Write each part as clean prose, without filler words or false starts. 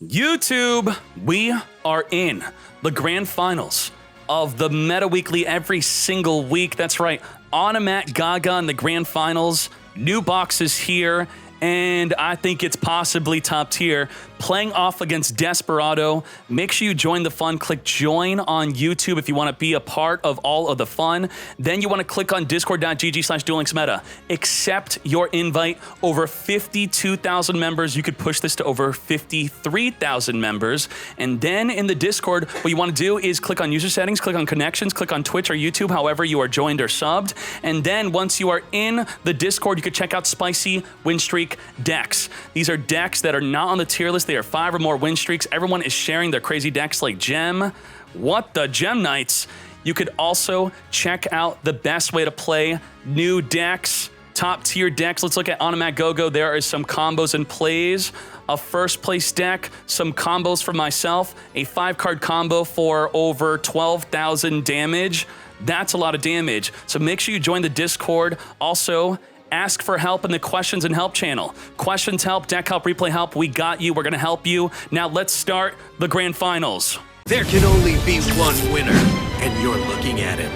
YouTube, we are in the grand finals of the Meta Weekly every single week. That's right, Onomat Gaga in the grand finals. New boxes here, and I think it's possibly top tier. Playing off against Desperado. Make sure you join the fun. Click join on YouTube if you want to be a part of all of the fun. Then you want to click on discord.gg/duellinksmeta. Accept your invite. Over 52,000 members. You could push this to over 53,000 members. And then in the Discord, what you want to do is click on user settings, click on connections, click on Twitch or YouTube, however you are joined or subbed. And then once you are in the Discord, you could check out spicy win streak decks. These are decks that are not on the tier list. They are 5 or more win streaks. Everyone is sharing their crazy decks like Gem. What the Gem Knights? You could also check out the best way to play new decks, top tier decks. Let's look at Onomat Go-Go. There is some combos and plays. A first place deck, some combos for myself, a 5-card combo for over 12,000 damage. That's a lot of damage. So make sure you join the Discord. Also, ask for help in the questions and help channel. Questions help, deck help, replay help. We got you. We're going to help you. Now let's start the grand finals. There can only be one winner, and you're looking at him.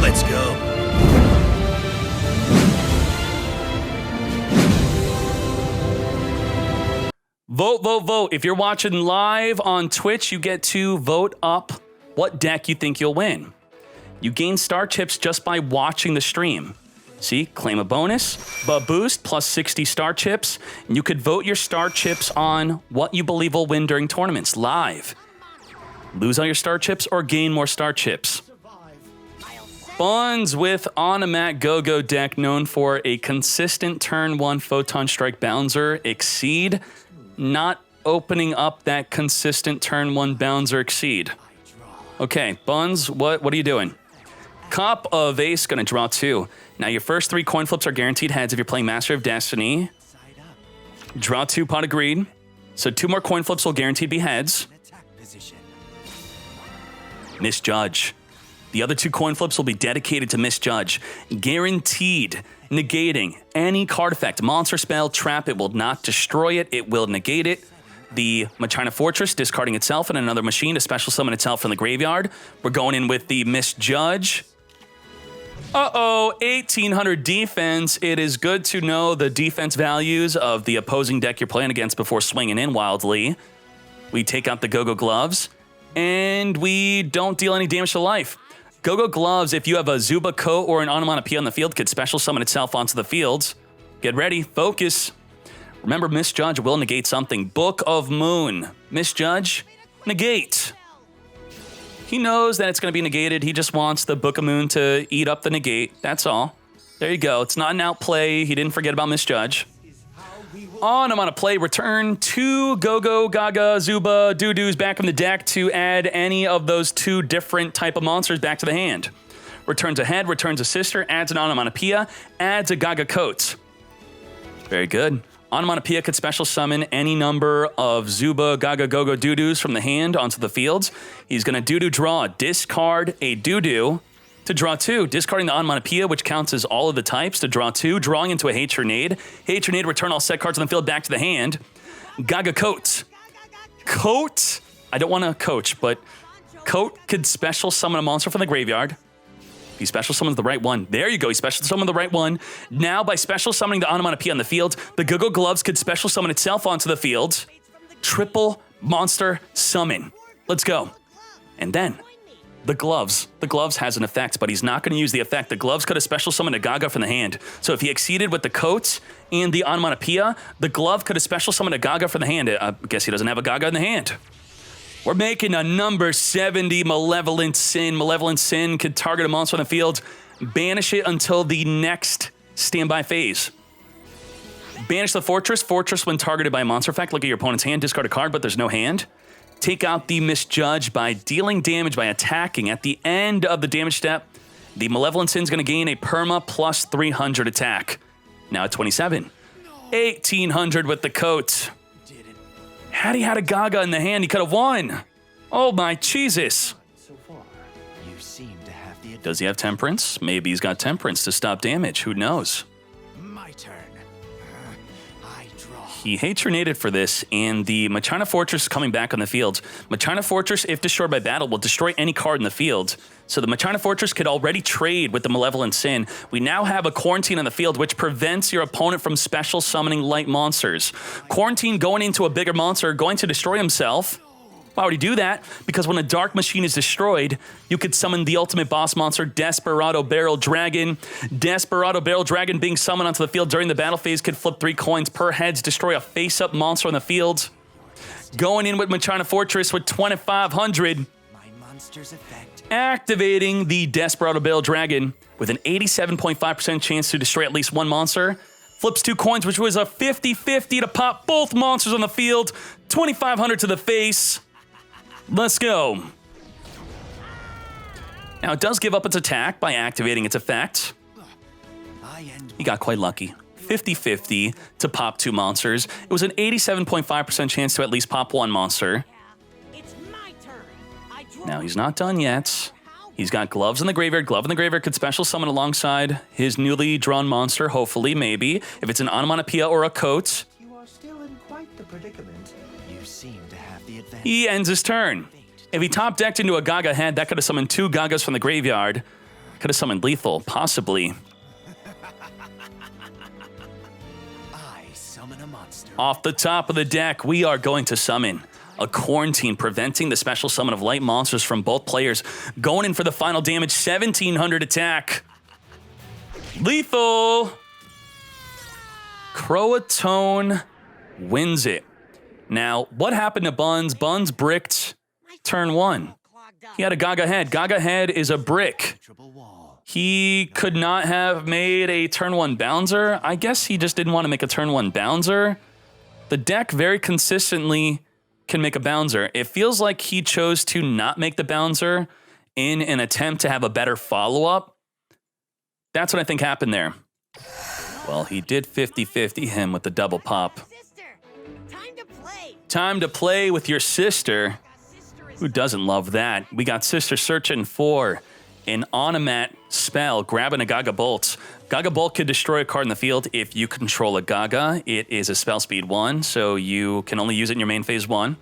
Let's go. Vote, vote, vote. If you're watching live on Twitch, you get to vote up what deck you think you'll win. You gain star chips just by watching the stream. See, claim a bonus, boost, plus 60 star chips. And you could vote your star chips on what you believe will win during tournaments live. Lose all your star chips or gain more star chips. Buns with Onomat Go-Go deck known for a consistent turn 1 Photon Strike Bouncer Exceed. Not opening up that consistent turn 1 Bouncer Exceed. Okay, Buns, what are you doing? Cup of Ace, gonna draw 2. Now your first 3 coin flips are guaranteed heads if you're playing Master of Destiny. Draw 2, Pot of Greed. So 2 more coin flips will guaranteed be heads. Misjudge. The other 2 coin flips will be dedicated to Misjudge. Guaranteed negating any card effect, monster spell, trap. It will not destroy it. It will negate it. The Machina Fortress discarding itself and another machine to special summon itself from the graveyard. We're going in with the Misjudge. Uh-oh, 1800 defense. It is good to know the defense values of the opposing deck you're playing against before swinging in wildly. We take out the Go-Go Gloves, and we don't deal any damage to life. Go-Go Gloves, if you have a Zuba Coat or an Onomatopoeia on the field, could special summon itself onto the fields. Get ready, focus. Remember, Misjudge will negate something. Book of Moon. Misjudge, negate. He knows that it's going to be negated. He just wants the Book of Moon to eat up the negate. That's all. There you go. It's not an outplay. He didn't forget about Misjudge. Onomatopoeia, return 2 Go-Go, Gaga, Zuba, Doo-Doos back in the deck to add any of those 2 different type of monsters back to the hand. Returns a head, returns a sister, adds an Onomatopoeia, adds a Gaga Coat. Very good. Onomatopoeia could special summon any number of Zuba, Gaga, Go-Go, Doo-Doos from the hand onto the fields. He's going to Doo-Doo draw, discard a Doo-Doo to draw 2, discarding the Onomatopoeia, which counts as all of the types, to draw 2, drawing into a Hatronade. Hatronade, return all set cards on the field back to the hand. Gaga Coat. Coat, I don't want to coach, but Coat could special summon a monster from the graveyard. He special summons the right one. There you go. He special summoned the right one. Now, by special summoning the Onomatopoeia on the field, the Go-Go Gloves could special summon itself onto the field. Triple monster summon. Let's go. And then, the Gloves. The Gloves has an effect, but he's not going to use the effect. The Gloves could have special summoned a Gaga from the hand. So if he exceeded with the Coats and the Onomatopoeia, the Glove could have special summoned a Gaga from the hand. I guess he doesn't have a Gaga in the hand. We're making a number 70 Malevolent Sin. Malevolent Sin could target a monster on the field, banish it until the next standby phase. Banish the Fortress. Fortress, when targeted by a monster effect, look at your opponent's hand, discard a card, but there's no hand. Take out the Misjudge by dealing damage by attacking. At the end of the damage step, the Malevolent Sin is going to gain a perma plus 300 attack. Now at 27. 1800 with the Coat. Had he had a Gaga in the hand, he could have won. Oh my Jesus. So far, you seem to have the... Does he have Temperance? Maybe he's got Temperance to stop damage. Who knows? My turn. I draw. He hate-tornaded for this, and the Machina Fortress is coming back on the field. Machina Fortress, if destroyed by battle, will destroy any card in the field. So the Machina Fortress could already trade with the Malevolent Sin. We now have a Quarantine on the field, which prevents your opponent from special summoning light monsters. Quarantine going into a bigger monster, going to destroy himself. Why would he do that? Because when a Dark Machine is destroyed, you could summon the ultimate boss monster, Desperado Barrel Dragon. Desperado Barrel Dragon being summoned onto the field during the battle phase could flip 3 coins per heads, destroy a face-up monster on the field. Going in with Machina Fortress with 2,500. My monster's effect. Activating the Desperado Barrel Dragon with an 87.5% chance to destroy at least one monster. Flips 2 coins, which was a 50-50 to pop both monsters on the field. 2,500 to the face. Let's go. Now, it does give up its attack by activating its effect. He got quite lucky. 50-50 to pop 2 monsters. It was an 87.5% chance to at least pop 1 monster. It's my turn. Now, he's not done yet. He's got Gloves in the Graveyard. Glove in the Graveyard could special summon alongside his newly drawn monster, hopefully, maybe. If it's an Onomatopoeia or a Coat. You are still in quite the predicament. You seem to have the advantage. He ends his turn. If he top decked into a Gaga head, that could have summoned 2 Gagas from the graveyard. Could have summoned lethal, possibly. I summon a monster. Off the top of the deck, we are going to summon a Quarantine, preventing the special summon of light monsters from both players. Going in for the final damage, 1,700 attack. Lethal. Croatone wins it. Now, what happened to Buns? Buns bricked turn 1. He had a Gaga head. Gaga head is a brick. Triple wall. He could not have made a turn 1 bouncer. I guess he just didn't want to make a turn 1 bouncer. The deck very consistently can make a bouncer. It feels like he chose to not make the bouncer in an attempt to have a better follow-up. That's what I think happened there. Well, he did 50-50 him with the double pop. Sister, time to play. Time to play with your sister. Who doesn't love that? We got Sister searching for an Onomat spell, grabbing a Gaga Bolt. Gaga Bolt could destroy a card in the field if you control a Gaga. It is a spell speed 1, so you can only use it in your main phase 1.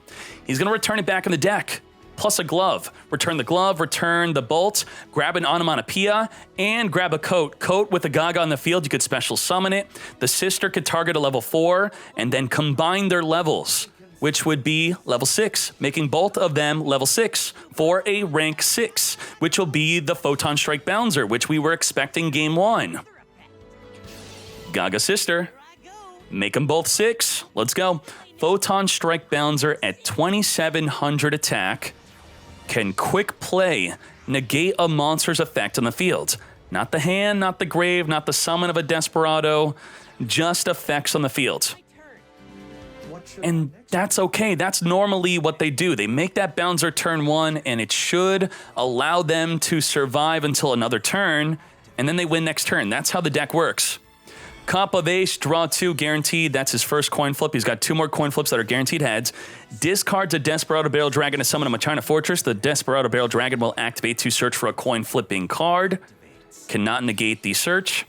He's going to return it back in the deck, plus a glove. Return the glove, return the bolt, grab an Onomatopoeia, and grab a Coat. Coat with a Gaga on the field, you could special summon it. The sister could target a level 4, and then combine their levels, which would be level 6, making both of them level 6 for a rank 6, which will be the Photon Strike Bouncer, which we were expecting game 1. Gaga Sister, make them both 6. Let's go. Photon Strike Bouncer at 2,700 attack can quick play, negate a monster's effect on the field. Not the hand, not the grave, not the summon of a Desperado, just effects on the field. And that's okay. That's normally what they do. They make that bouncer turn 1, and it should allow them to survive until another turn, and then they win next turn. That's how the deck works. Cup of Ace, draw 2, guaranteed. That's his first coin flip. He's got 2 more coin flips that are guaranteed heads. Discards a Desperado Barrel Dragon to summon a Machina Fortress. The Desperado Barrel Dragon will activate to search for a coin flipping card. Cannot negate the search.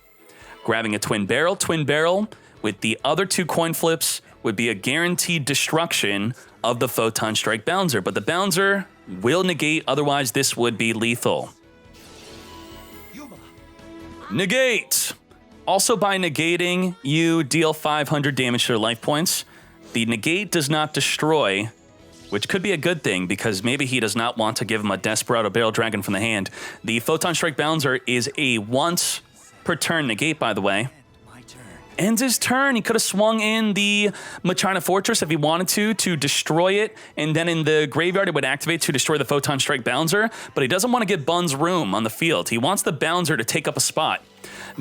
Grabbing a Twin Barrel. Twin Barrel with the other 2 coin flips would be a guaranteed destruction of the Photon Strike Bouncer. But the Bouncer will negate, otherwise this would be lethal. Negate! Also, by negating, you deal 500 damage to their life points. The negate does not destroy, which could be a good thing because maybe he does not want to give him a Desperado Barrel Dragon from the hand. The Photon Strike Bouncer is a once per turn negate, by the way. Ends his turn. He could have swung in the Machina Fortress if he wanted to destroy it, and then in the graveyard it would activate to destroy the Photon Strike Bouncer, but he doesn't want to give Buns room on the field. He wants the Bouncer to take up a spot.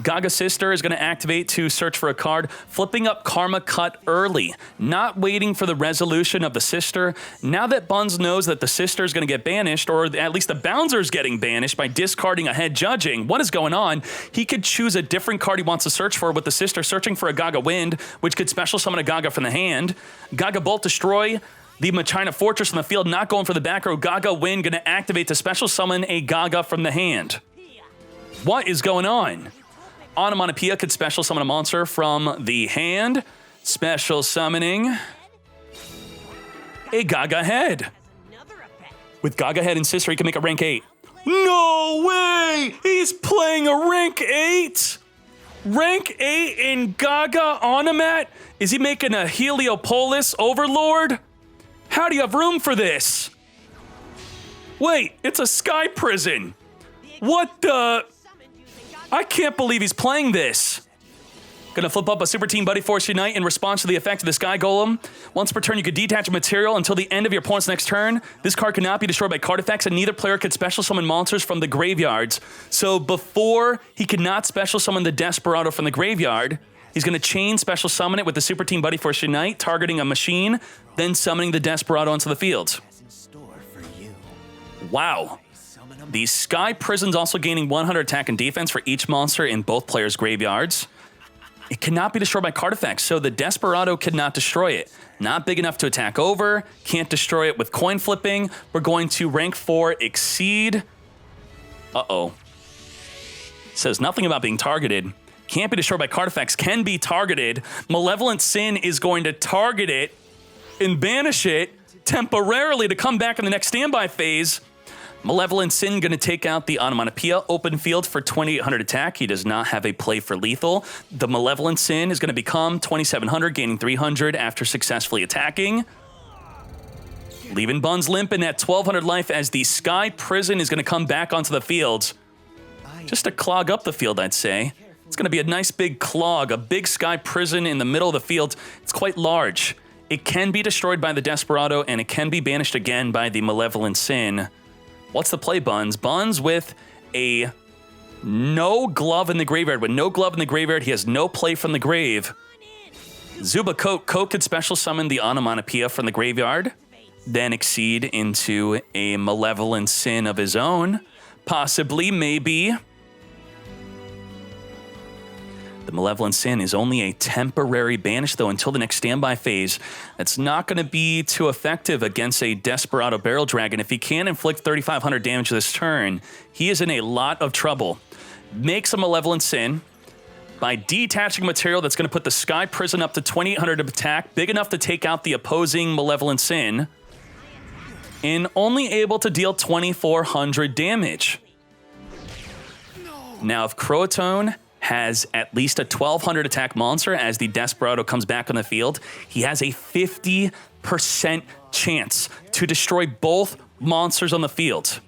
Gaga Sister is going to activate to search for a card, flipping up Karma Cut early, not waiting for the resolution of the Sister. Now that Buns knows that the Sister is going to get banished, or at least the Bouncer is getting banished by discarding a head judging, what is going on? He could choose a different card he wants to search for with the Sister searching for a Gaga Wind, which could special summon a Gaga from the hand. Gaga Bolt destroy the Machina Fortress from the field, not going for the back row. Gaga Wind going to activate to special summon a Gaga from the hand. What is going on? Onomatopoeia could special summon a monster from the hand. Special summoning a Gaga Head. Another effect. With Gaga Head and Sister, he can make a rank 8. No way! He's playing a rank 8? Rank 8 in Gaga Onomat? Is he making a Heliopolis Overlord? How do you have room for this? Wait, it's a Sky Prison. What the? Summoned using Gaga. I can't believe he's playing this. Gonna flip up a Super Team Buddy Force Unite in response to the effect of the Sky Golem. Once per turn, you could detach a material until the end of your opponent's next turn. This card cannot be destroyed by card effects, and neither player could special summon monsters from the graveyards. So before he could not special summon the Desperado from the graveyard, he's gonna chain special summon it with the Super Team Buddy Force Unite, targeting a machine, then summoning the Desperado onto the field. Has in store for you. Wow. Summon 'em. The Sky Prison's also gaining 100 attack and defense for each monster in both players' graveyards. It cannot be destroyed by card effects, so the Desperado cannot destroy it. Not big enough to attack over, can't destroy it with coin flipping. We're going to rank 4 exceed. Uh-oh. Says nothing about being targeted. Can't be destroyed by card effects, can be targeted. Malevolent Sin is going to target it and banish it temporarily to come back in the next standby phase. Malevolent Sin going to take out the Onomatopoeia open field for 2800 attack. He does not have a play for lethal. The Malevolent Sin is going to become 2700, gaining 300 after successfully attacking. Leaving Buns limping at 1200 life as the Sky Prison is going to come back onto the field. Just to clog up the field, I'd say. It's going to be a nice big clog, a big Sky Prison in the middle of the field. It's quite large. It can be destroyed by the Desperado, and it can be banished again by the Malevolent Sin. What's the play, Buns? Buns with a no glove in the graveyard. With no glove in the graveyard, he has no play from the grave. Zuba Coat. Coat could special summon the Onomatopoeia from the graveyard, then exceed into a Malevolent Sin of his own. Possibly, maybe. The Malevolent Sin is only a temporary banish, though, until the next standby phase. That's not going to be too effective against a Desperado Barrel Dragon. If he can inflict 3,500 damage this turn, he is in a lot of trouble. Makes a Malevolent Sin by detaching material that's going to put the Sky Prison up to 2,800 of attack, big enough to take out the opposing Malevolent Sin, and only able to deal 2,400 damage. Now, if Croatone has at least a 1,200 attack monster as the Desperado comes back on the field, he has a 50% chance to destroy both monsters on the field.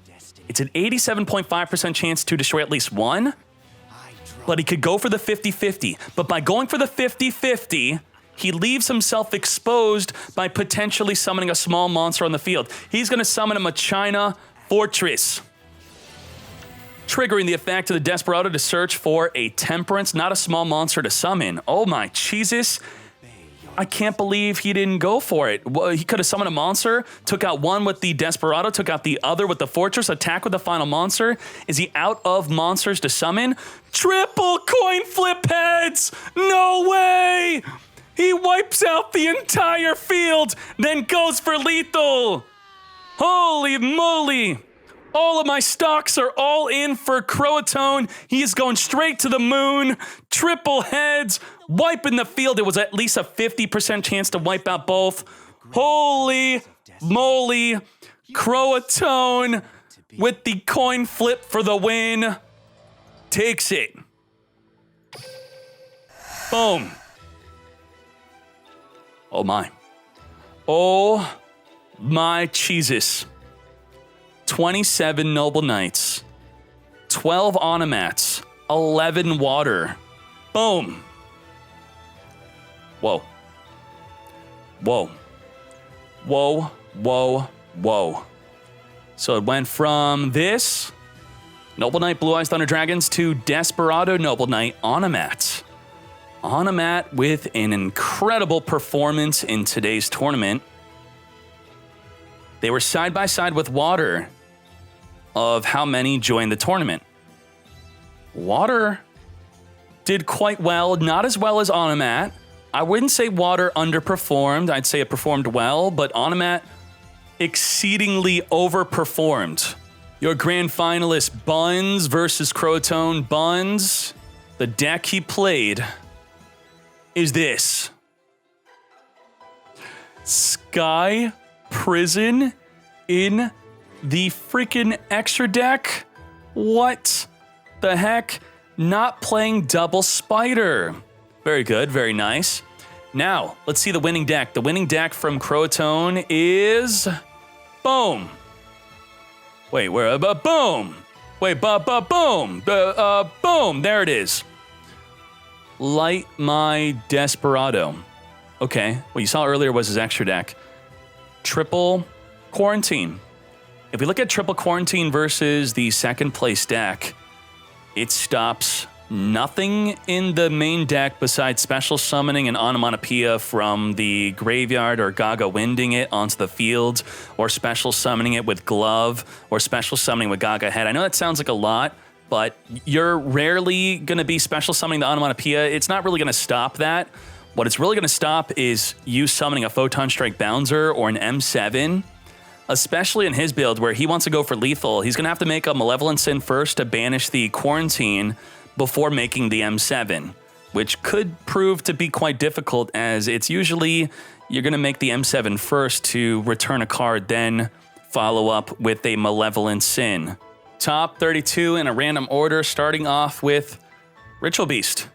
It's an 87.5% chance to destroy at least one, but he could go for the 50-50. But by going for the 50-50, he leaves himself exposed by potentially summoning a small monster on the field. He's going to summon a Machina Fortress, triggering the effect of the Desperado to search for a Temperance, not a small monster to summon. Oh my Jesus. I can't believe he didn't go for it. Well, he could have summoned a monster, took out one with the Desperado, took out the other with the Fortress, attack with the final monster. Is he out of monsters to summon? Triple coin flip heads! No way! He wipes out the entire field, then goes for lethal. Holy moly! All of my stocks are all in for Croatone. He is going straight to the moon. Triple heads, wiping the field. It was at least a 50% chance to wipe out both. Holy moly. Croatone with the coin flip for the win. Takes it. Boom. Oh my. Oh my Jesus. 27 Noble Knights, 12 Onomats, 11 Water. Boom. Whoa. Whoa. Whoa, whoa, whoa. So it went from this, Noble Knight Blue Eyes Thunder Dragons, to Desperado Noble Knight Onomat. Onomat with an incredible performance in today's tournament. They were side by side with Water of how many joined the tournament. Water did quite well, not as well as Onomat. I wouldn't say Water underperformed. I'd say it performed well, but Onomat exceedingly overperformed. Your grand finalist, Buns versus Croatone. Buns, the deck he played is this. Sky Prison in the freaking extra deck? What the heck? Not playing double spider. Very good, very nice. Now, let's see the winning deck. The winning deck from Crotone is... Boom. Wait, where? Boom. Wait, boom. Boom. There it is. Light My Desperado. Okay, what you saw earlier was his extra deck. Triple Quarantine. If we look at Triple Quarantine versus the second place deck, it stops nothing in the main deck besides special summoning an onomatopoeia from the graveyard or Gaga winding it onto the field, or special summoning it with glove, or special summoning with Gaga head. I know that sounds like a lot, but you're rarely going to be special summoning the onomatopoeia. It's not really going to stop that. What it's really going to stop is you summoning a Photon Strike Bouncer or an M7, especially in his build where he wants to go for lethal. He's going to have to make a Malevolent Sin first to banish the Quarantine before making the M7, which could prove to be quite difficult, as it's usually you're going to make the M7 first to return a card, then follow up with a Malevolent Sin. Top 32 in a random order, starting off with Ritual Beast.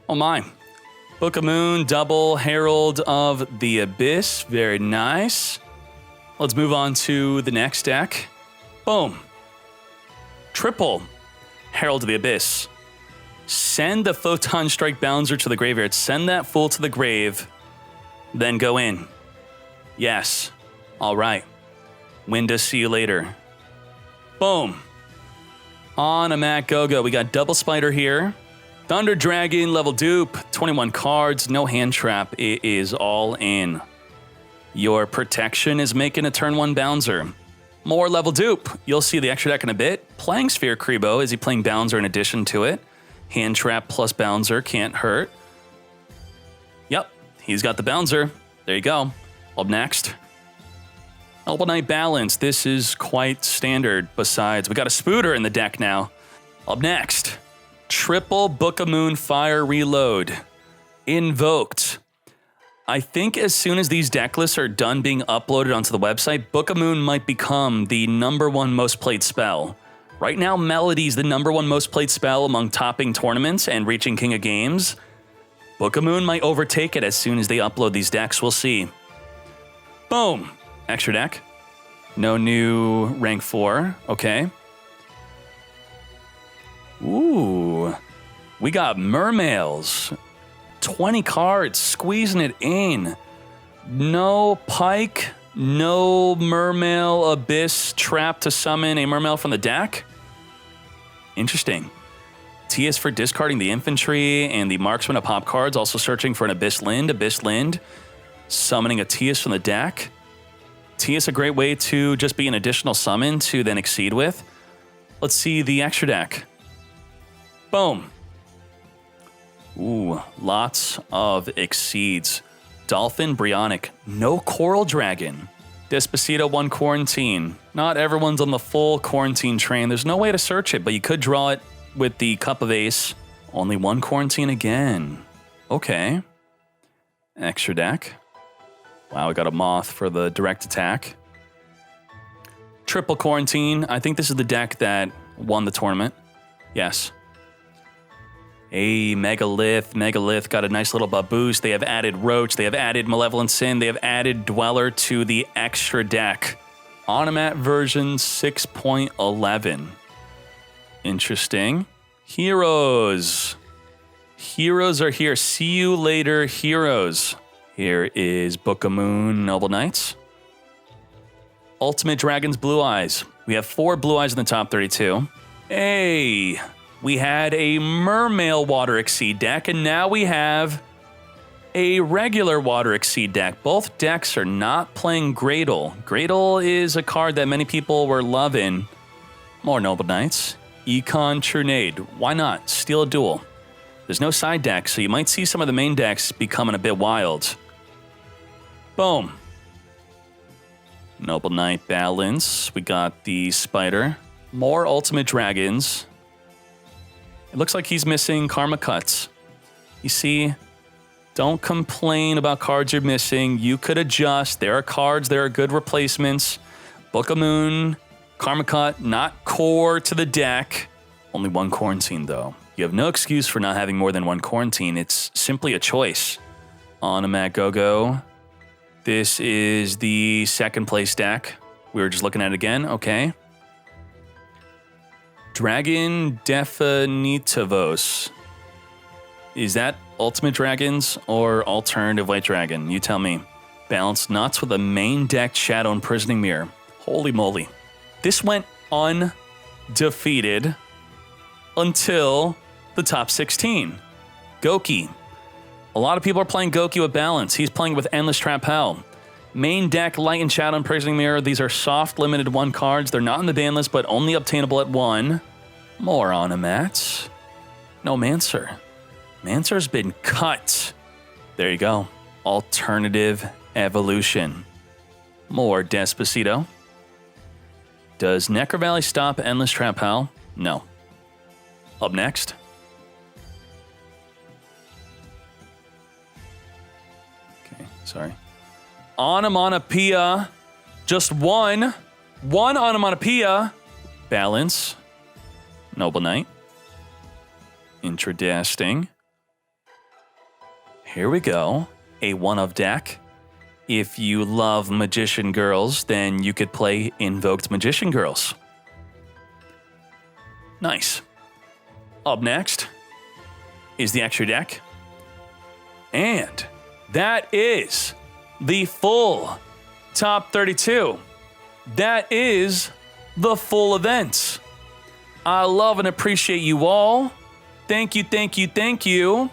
Oh my. Book of Moon, double Herald of the Abyss. Very nice. Let's move on to the next deck. Boom. Triple Herald of the Abyss. Send the Photon Strike Bouncer to the graveyard. Send that fool to the grave. Then go in. Yes. All right. Winda, see you later. Boom. Onomat Go-Go. We got double spider here. Thunder Dragon, level dupe, 21 cards, no hand trap. It is all in. Your protection is making a turn 1 bouncer. More level dupe. You'll see the extra deck in a bit. Playing Sphere Kribo. Is he playing bouncer in addition to it? Hand trap plus bouncer can't hurt. Yep, he's got the bouncer. There you go. Up next. Elbow Knight Balance. This is quite standard. Besides, we got a Spooter in the deck now. Up next. Triple Book of Moon Fire Reload. Invoked. I think as soon as these deck lists are done being uploaded onto the website, Book of Moon might become the #1 most played spell. Right now, Melody's the #1 most played spell among topping tournaments and reaching King of Games. Book of Moon might overtake it as soon as they upload these decks. We'll see. Boom. Extra deck. No new rank 4. Okay. Ooh, we got Mermails. 20 cards, squeezing it in. No Pike, no Mermail Abyss trap to summon a Mermail from the deck. Interesting. T is for discarding the infantry and the marksman of pop cards, also searching for an Abyss Lind, summoning a Tias from the deck. Tias a great way to just be an additional summon to then exceed with. Let's see the extra deck. Boom. Ooh, lots of exceeds. Dolphin, Brionic, no Coral Dragon. Despacito, 1 Quarantine. Not everyone's on the full Quarantine train. There's no way to search it, but you could draw it with the Cup of Ace. Only 1 Quarantine again. Okay. Extra deck. Wow, we got a Moth for the direct attack. Triple Quarantine. I think this is the deck that won the tournament. Yes. Hey, Megalith got a nice little boost. They have added Roach. They have added Malevolent Sin. They have added Dweller to the extra deck. Onomat version 6.11. Interesting. Heroes. Heroes are here. See you later, heroes. Here is Book of Moon, Noble Knights. Ultimate Dragons, Blue Eyes. We have 4 Blue Eyes in the top 32. Hey, we had a Mermail Water Exceed deck, and now we have a regular Water Exceed deck. Both decks are not playing Gradle. Gradle is a card that many people were loving. More Noble Knights. Econ Trunade. Why not? Steal a Duel. There's no side deck, so you might see some of the main decks becoming a bit wild. Boom. Noble Knight Balance. We got the Spider. More Ultimate Dragons. It looks like he's missing Karma Cuts. You see, Don't complain about cards you're missing. You could adjust. There are cards, there are good replacements. Book of Moon, Karma Cut, not core to the deck. Only one quarantine, though. You have no excuse for not having more than one quarantine. It's simply a choice. Onomat Go-Go. This is the second place deck. We were just looking at it again. Okay. Dragon Definitivos. Is that Ultimate Dragons or Alternative White Dragon? You tell me. Balanced Nuts with a main deck Shadow Imprisoning Mirror. Holy moly. This went undefeated until the top 16. Goki. A lot of people are playing Goki with Balance. He's playing with Endless Trap Hell. Main deck, Light and Shadow Imprisoning Mirror. These are soft, limited 1 cards. They're not in the ban list, but only obtainable at 1. More Onomats. No Mancer. Mancer's been cut. There you go. Alternative Evolution. More Despacito. Does Necro Valley stop Endless Trap Hell? No. Up next. Okay, sorry. Onomatopoeia. Just one. One onomatopoeia. Balance. Noble Knight. Interesting. Here we go. A one-of deck. If you love Magician Girls, then you could play Invoked Magician Girls. Nice. Up next is the extra deck. And that is the full top 32. That is the full event. I love and appreciate you all. Thank you, thank you, thank you.